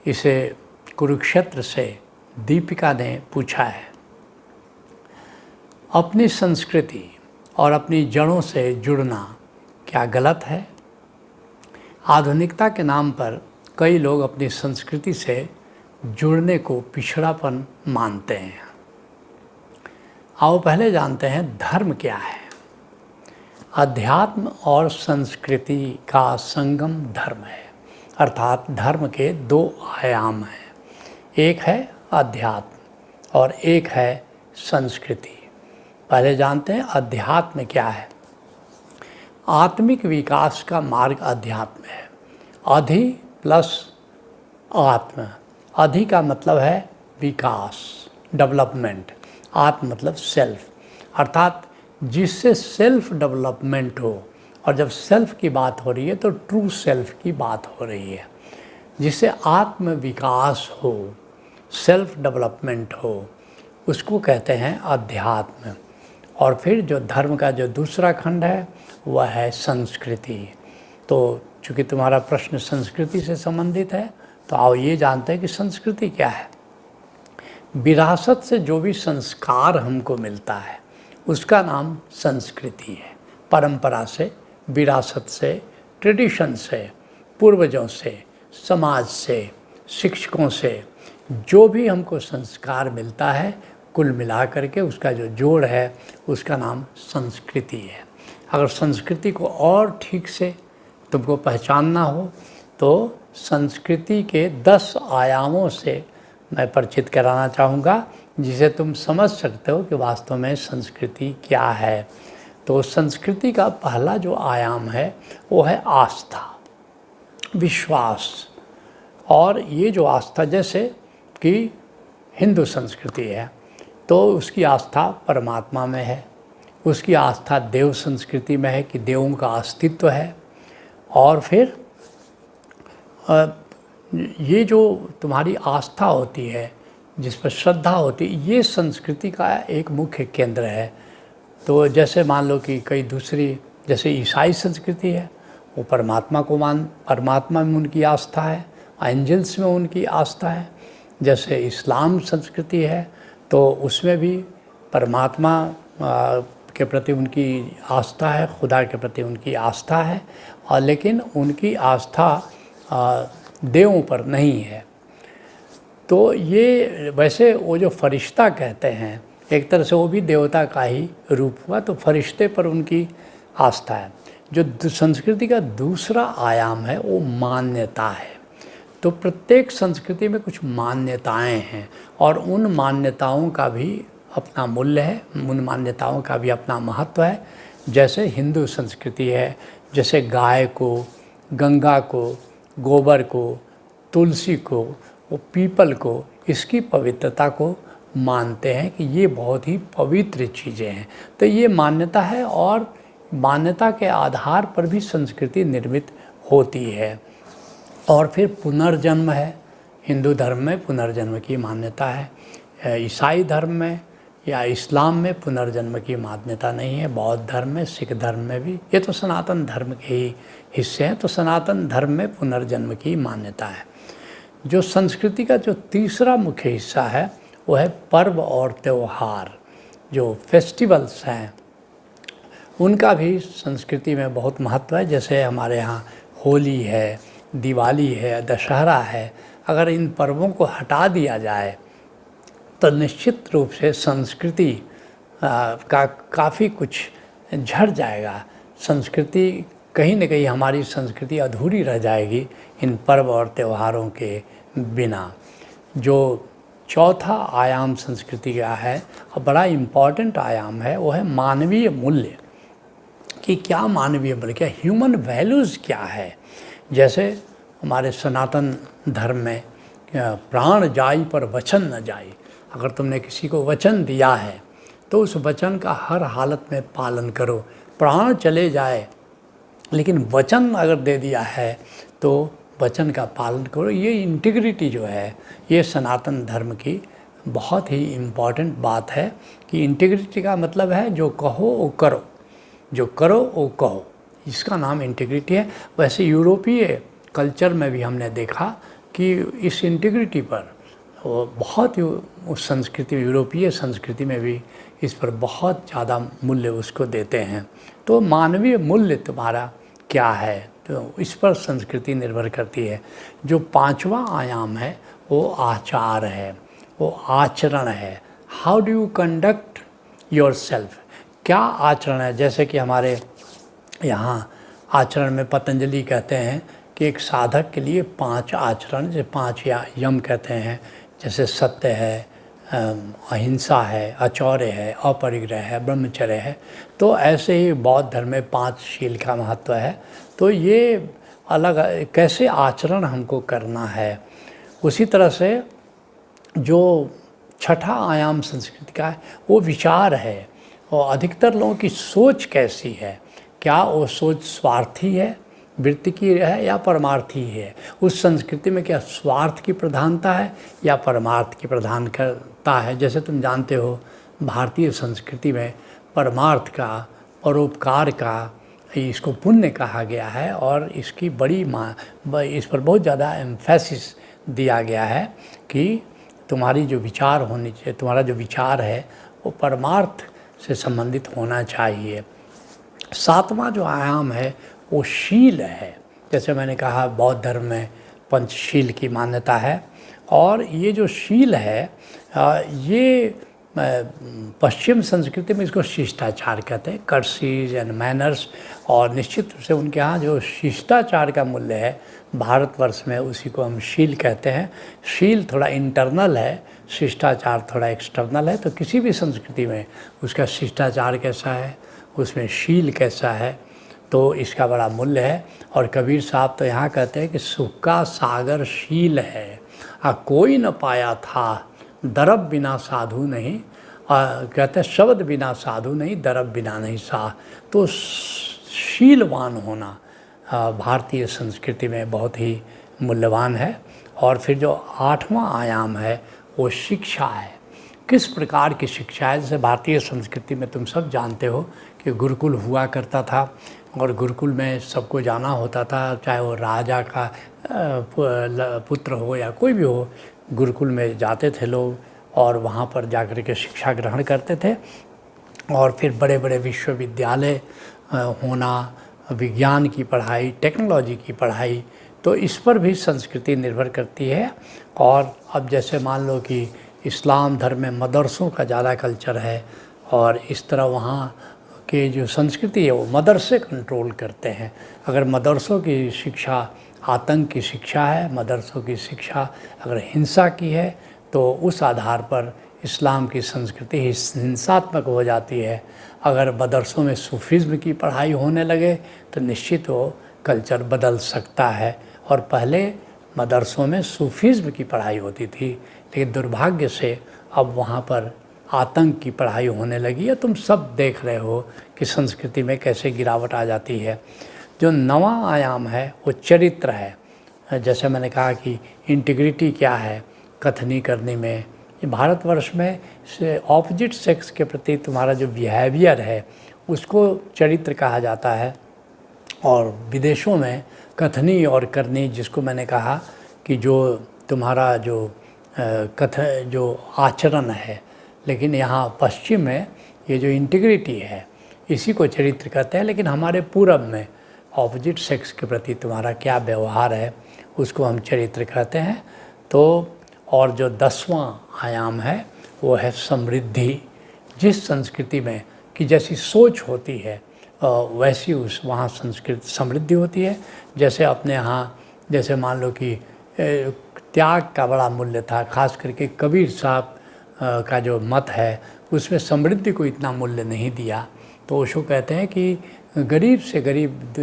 इसे कुरुक्षेत्र से दीपिका ने पूछा है, अपनी संस्कृति और अपनी जड़ों से जुड़ना क्या गलत है? आधुनिकता के नाम पर कई लोग अपनी संस्कृति से जुड़ने को पिछड़ापन मानते हैं। आओ पहले जानते हैं धर्म क्या है। अध्यात्म और संस्कृति का संगम धर्म है, अर्थात धर्म के दो आयाम हैं, एक है अध्यात्म और एक है संस्कृति। पहले जानते हैं अध्यात्म क्या है। आत्मिक विकास का मार्ग अध्यात्म है। अधि प्लस आत्म, अधि का मतलब है विकास, डेवलपमेंट, आत्म मतलब सेल्फ, अर्थात जिससे सेल्फ डेवलपमेंट हो। और जब सेल्फ की बात हो रही है तो ट्रू सेल्फ की बात हो रही है। जिससे आत्म विकास हो, सेल्फ डेवलपमेंट हो, उसको कहते हैं अध्यात्म। और फिर जो धर्म का जो दूसरा खंड है वह है संस्कृति। तो चूँकि तुम्हारा प्रश्न संस्कृति से संबंधित है तो आओ ये जानते हैं कि संस्कृति क्या है। विरासत से जो भी संस्कार हमको मिलता है उसका नाम संस्कृति है। परंपरा से, विरासत से, ट्रेडिशन से, पूर्वजों से, समाज से, शिक्षकों से जो भी हमको संस्कार मिलता है, कुल मिला करके उसका जो जोड़ है उसका नाम संस्कृति है। अगर संस्कृति को और ठीक से तुमको पहचानना हो तो संस्कृति के 10 आयामों से मैं परिचित कराना चाहूँगा, जिसे तुम समझ सकते हो कि वास्तव में संस्कृति क्या है। तो संस्कृति का पहला जो आयाम है वो है आस्था, विश्वास। और ये जो आस्था, जैसे कि हिंदू संस्कृति है तो उसकी आस्था परमात्मा में है, उसकी आस्था देव संस्कृति में है कि देवों का अस्तित्व है। और फिर ये जो तुम्हारी आस्था होती है, जिस पर श्रद्धा होती है, ये संस्कृति का एक मुख्य केंद्र है। तो जैसे मान लो कि कई दूसरी, जैसे ईसाई संस्कृति है, वो परमात्मा में उनकी आस्था है, एंजल्स में उनकी आस्था है। जैसे इस्लाम संस्कृति है तो उसमें भी परमात्मा के प्रति उनकी आस्था है, खुदा के प्रति उनकी आस्था है, और लेकिन उनकी आस्था देवों पर नहीं है। तो ये वैसे वो जो फरिश्ता कहते हैं, एक तरह से वो भी देवता का ही रूप हुआ, तो फरिश्ते पर उनकी आस्था है। जो संस्कृति का दूसरा आयाम है वो मान्यता है। तो प्रत्येक संस्कृति में कुछ मान्यताएं हैं और उन मान्यताओं का भी अपना मूल्य है, उन मान्यताओं का भी अपना महत्व है। जैसे हिंदू संस्कृति है, जैसे गाय को, गंगा को, गोबर को, तुलसी को, वो पीपल को, इसकी पवित्रता को मानते हैं कि ये बहुत ही पवित्र चीज़ें हैं। तो ये मान्यता है और मान्यता के आधार पर भी संस्कृति निर्मित होती है। और फिर पुनर्जन्म है। हिंदू धर्म में पुनर्जन्म की मान्यता है, ईसाई धर्म में या इस्लाम में पुनर्जन्म की मान्यता नहीं है, बौद्ध धर्म में, सिख धर्म में भी, ये तो सनातन धर्म के ही हिस्से हैं। तो सनातन धर्म में पुनर्जन्म की मान्यता है। जो संस्कृति का जो तीसरा मुख्य हिस्सा है वो है पर्व और त्यौहार। जो फेस्टिवल्स हैं उनका भी संस्कृति में बहुत महत्व है। जैसे हमारे यहाँ होली है, दिवाली है, दशहरा है। अगर इन पर्वों को हटा दिया जाए तो निश्चित रूप से संस्कृति का काफ़ी कुछ झड़ जाएगा। संस्कृति कहीं न कहीं, हमारी संस्कृति अधूरी रह जाएगी इन पर्व और त्योहारों के बिना। जो चौथा आयाम संस्कृति का है और बड़ा इम्पॉर्टेंट आयाम है वो है मानवीय मूल्य। कि क्या मानवीय मूल्य, क्या ह्यूमन वैल्यूज़ क्या है। जैसे हमारे सनातन धर्म में प्राण जाई पर वचन न जाई। अगर तुमने किसी को वचन दिया है तो उस वचन का हर हालत में पालन करो। प्राण चले जाए लेकिन वचन अगर दे दिया है तो वचन का पालन करो। ये इंटीग्रिटी जो है, ये सनातन धर्म की बहुत ही इम्पॉर्टेंट बात है कि इंटीग्रिटी का मतलब है जो कहो वो करो, जो करो वो कहो, इसका नाम इंटीग्रिटी है। वैसे यूरोपीय कल्चर में भी हमने देखा कि इस इंटीग्रिटी पर वो बहुत ही उस संस्कृति में, यूरोपीय संस्कृति में भी इस पर बहुत ज़्यादा मूल्य उसको देते हैं। तो मानवीय मूल्य तुम्हारा क्या है, तो इस पर संस्कृति निर्भर करती है। जो पांचवा आयाम है वो आचार है, वो आचरण है। How do you conduct your self, क्या आचरण है। जैसे कि हमारे यहाँ आचरण में पतंजलि कहते हैं कि एक साधक के लिए 5 आचरण, जो 5 या यम कहते हैं, जैसे सत्य है, अहिंसा है, अचौर्य है, अपरिग्रह है, ब्रह्मचर्य है। तो ऐसे ही बौद्ध धर्म में 5 शील का महत्व है। तो ये अलग कैसे आचरण हमको करना है। उसी तरह से जो छठा आयाम संस्कृति का है वो विचार है, और अधिकतर लोगों की सोच कैसी है, क्या वो सोच स्वार्थी है, वृत्ति की है या परमार्थी है। उस संस्कृति में क्या स्वार्थ की प्रधानता है या परमार्थ की प्रधानता है। जैसे तुम जानते हो भारतीय संस्कृति में परमार्थ का, परोपकार का, इसको पुण्य कहा गया है, और इसकी इस पर बहुत ज़्यादा एम्फेसिस दिया गया है कि तुम्हारी जो विचार होनी चाहिए, तुम्हारा जो विचार है वो परमार्थ से संबंधित होना चाहिए। 7वां जो आयाम है वो शील है। जैसे मैंने कहा बौद्ध धर्म में पंचशील की मान्यता है, और ये जो शील है ये पश्चिम संस्कृति में इसको शिष्टाचार कहते हैं, कर्सीज एंड मैनर्स। और निश्चित रूप से उनके यहाँ जो शिष्टाचार का मूल्य है भारतवर्ष में उसी को हम शील कहते हैं। शील थोड़ा इंटरनल है, शिष्टाचार थोड़ा एक्सटर्नल है। तो किसी भी संस्कृति में उसका शिष्टाचार कैसा है, उसमें शील कैसा है, तो इसका बड़ा मूल्य है। और कबीर साहब तो यहाँ कहते हैं कि सुख का सागर शील है, कोई न पाया था दरब बिना साधु नहीं। कहते हैं शब्द बिना साधु नहीं, दरब बिना नहीं सा। तो शीलवान होना भारतीय संस्कृति में बहुत ही मूल्यवान है। और फिर जो 8वां आयाम है वो शिक्षा है। किस प्रकार की शिक्षा है। जैसे भारतीय संस्कृति में तुम सब जानते हो कि गुरुकुल हुआ करता था, और गुरुकुल में सबको जाना होता था, चाहे वो राजा का पुत्र हो या कोई भी हो, गुरुकुल में जाते थे लोग, और वहाँ पर जाकर के शिक्षा ग्रहण करते थे। और फिर बड़े बड़े विश्वविद्यालय होना, विज्ञान की पढ़ाई, टेक्नोलॉजी की पढ़ाई, तो इस पर भी संस्कृति निर्भर करती है। और अब जैसे मान लो कि इस्लाम धर्म में मदरसों का ज़्यादा कल्चर है, और इस तरह वहाँ के जो संस्कृति है वो मदरसे कंट्रोल करते हैं। अगर मदरसों की शिक्षा आतंक की शिक्षा है, मदरसों की शिक्षा अगर हिंसा की है, तो उस आधार पर इस्लाम की संस्कृति हिंसात्मक हो जाती है। अगर मदरसों में सूफीज़्म की पढ़ाई होने लगे तो निश्चित वो कल्चर बदल सकता है। और पहले मदरसों में सूफीज़्म की पढ़ाई होती थी, लेकिन दुर्भाग्य से अब वहाँ पर आतंक की पढ़ाई होने लगी है। तुम सब देख रहे हो कि संस्कृति में कैसे गिरावट आ जाती है। जो 9वां आयाम है वो चरित्र है। जैसे मैंने कहा कि इंटीग्रिटी क्या है कथनी करने में, भारतवर्ष में ऑपोजिट सेक्स के प्रति तुम्हारा जो बिहेवियर है उसको चरित्र कहा जाता है। और विदेशों में कथनी और करनी, जिसको मैंने कहा कि जो तुम्हारा जो जो आचरण है, लेकिन यहाँ पश्चिम में ये जो इंटीग्रिटी है इसी को चरित्र कहते हैं। लेकिन हमारे पूरब में ऑपोजिट सेक्स के प्रति तुम्हारा क्या व्यवहार है उसको हम चरित्र कहते हैं। तो और जो 10वां आयाम है वो है समृद्धि। जिस संस्कृति में कि जैसी सोच होती है वैसी उस वहाँ संस्कृति समृद्धि होती है। जैसे अपने यहाँ जैसे मान लो कि त्याग का बड़ा मूल्य था, खास करके कबीर साहब का जो मत है उसमें समृद्धि को इतना मूल्य नहीं दिया। तो ओशो कहते हैं कि गरीब से गरीब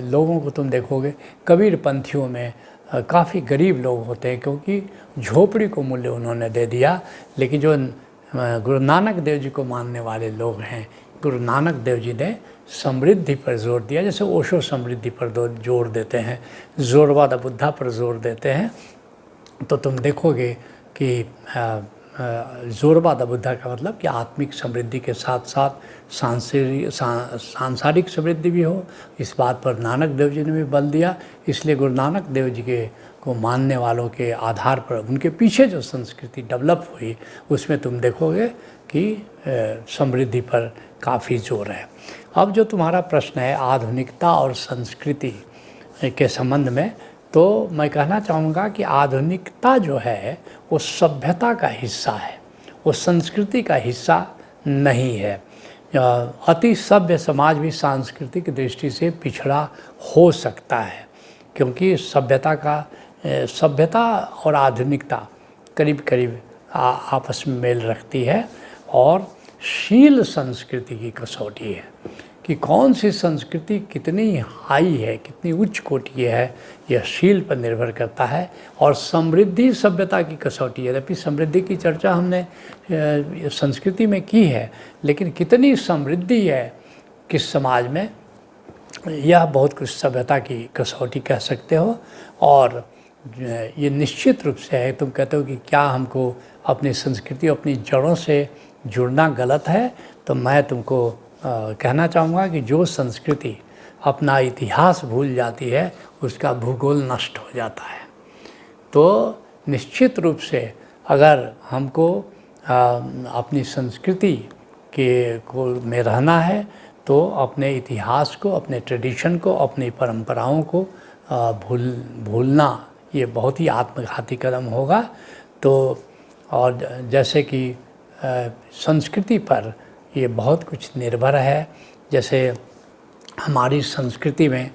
लोगों को तुम देखोगे, कबीर पंथियों में काफ़ी गरीब लोग होते हैं, क्योंकि झोपड़ी को मूल्य उन्होंने दे दिया। लेकिन जो गुरु नानक देव जी को मानने वाले लोग हैं, गुरु नानक देव जी ने समृद्धि पर जोर दिया। जैसे ओशो समृद्धि पर जोर देते हैं, जोरबा द बुद्धा पर जोर देते हैं। तो तुम देखोगे कि जोरबा द बुद्धा का मतलब कि आत्मिक समृद्धि के साथ साथ सांसारिक समृद्धि भी हो। इस बात पर नानक देव जी ने भी बल दिया। इसलिए गुरु नानक देव जी के को मानने वालों के आधार पर उनके पीछे जो संस्कृति डेवलप हुई उसमें तुम देखोगे कि समृद्धि पर काफ़ी जोर है। अब जो तुम्हारा प्रश्न है आधुनिकता और संस्कृति के संबंध में, तो मैं कहना चाहूँगा कि आधुनिकता जो है वो सभ्यता का हिस्सा है, वो संस्कृति का हिस्सा नहीं है। अति सभ्य समाज भी सांस्कृतिक दृष्टि से पिछड़ा हो सकता है, क्योंकि सभ्यता और आधुनिकता करीब करीब आपस में मेल रखती है, और शील संस्कृति की कसौटी है कि कौन सी संस्कृति कितनी हाई है, कितनी उच्च कोटि की है, यह शील पर निर्भर करता है। और समृद्धि सभ्यता की कसौटी है। जबकि समृद्धि की चर्चा हमने संस्कृति में की है, लेकिन कितनी समृद्धि है किस समाज में, यह बहुत कुछ सभ्यता की कसौटी कह सकते हो। और ये निश्चित रूप से है, तुम कहते हो कि क्या हमको अपनी संस्कृति, अपनी जड़ों से जुड़ना गलत है, तो मैं तुमको कहना चाहूँगा कि जो संस्कृति अपना इतिहास भूल जाती है उसका भूगोल नष्ट हो जाता है। तो निश्चित रूप से अगर हमको अपनी संस्कृति में रहना है तो अपने इतिहास को, अपने ट्रेडिशन को, अपनी परंपराओं को भूलना ये बहुत ही आत्मघाती कदम होगा। तो और जैसे कि संस्कृति पर ये बहुत कुछ निर्भर है। जैसे हमारी संस्कृति में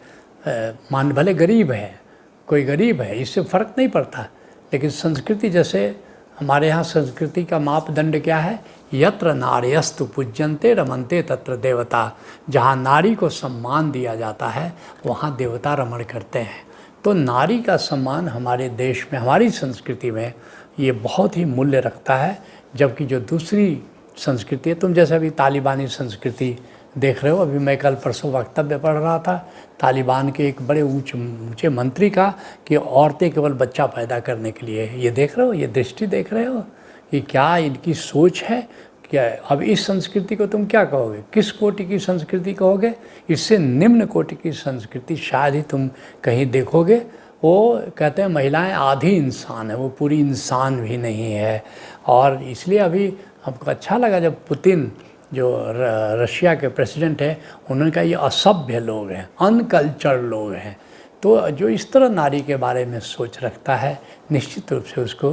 मान भले गरीब है, कोई गरीब है, इससे फ़र्क नहीं पड़ता, लेकिन संस्कृति, जैसे हमारे यहाँ संस्कृति का मापदंड क्या है, यत्र नार्यस्तु पूज्यन्ते रमन्ते तत्र देवता। जहाँ नारी को सम्मान दिया जाता है वहाँ देवता रमण करते हैं। तो नारी का सम्मान हमारे देश में, हमारी संस्कृति में ये बहुत ही मूल्य रखता है। जबकि जो दूसरी संस्कृति है, तुम जैसे अभी तालिबानी संस्कृति देख रहे हो, अभी मैं कल परसों वक्तव्य पढ़ रहा था तालिबान के एक बड़े ऊंचे मंत्री का कि औरतें केवल बच्चा पैदा करने के लिए, ये देख रहे हो, ये दृष्टि देख रहे हो कि क्या इनकी सोच है क्या। अब इस संस्कृति को तुम क्या कहोगे, किस कोटि की संस्कृति कहोगे? इससे निम्न कोटि की संस्कृति शायद ही तुम कहीं देखोगे। वो कहते हैं महिलाएं आधी इंसान है, वो पूरी इंसान भी नहीं है। और इसलिए अभी हमको अच्छा लगा जब पुतिन जो रशिया के प्रेसिडेंट है, उन्होंने कहा ये असभ्य लोग हैं, अनकल्चर्ड लोग हैं। तो जो इस तरह नारी के बारे में सोच रखता है, निश्चित रूप से उसको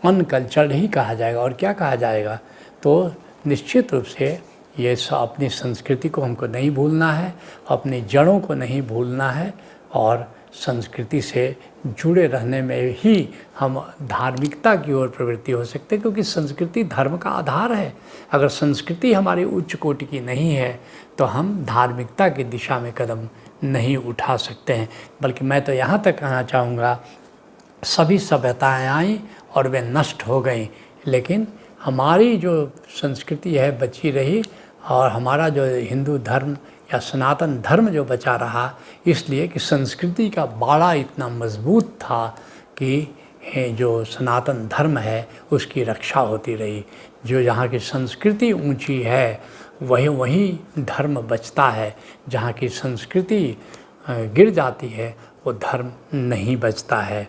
अनकल्चर्ड ही कहा जाएगा। और क्या कहा जाएगा? तो निश्चित रूप से ये अपनी संस्कृति को हमको नहीं भूलना है, अपनी जड़ों को नहीं भूलना है, और संस्कृति से जुड़े रहने में ही हम धार्मिकता की ओर प्रवृत्ति हो सकते हैं, क्योंकि संस्कृति धर्म का आधार है। अगर संस्कृति हमारी उच्च कोटि की नहीं है तो हम धार्मिकता की दिशा में कदम नहीं उठा सकते हैं। बल्कि मैं तो यहाँ तक कहना चाहूँगा, सभी सभ्यताएँ आईं और वे नष्ट हो गईं, लेकिन हमारी जो संस्कृति है बची रही, और हमारा जो हिंदू धर्म या सनातन धर्म जो बचा रहा, इसलिए कि संस्कृति का बाड़ा इतना मजबूत था कि जो सनातन धर्म है उसकी रक्षा होती रही। जो यहाँ की संस्कृति ऊंची है वहीं धर्म बचता है, जहाँ की संस्कृति गिर जाती है वो धर्म नहीं बचता है।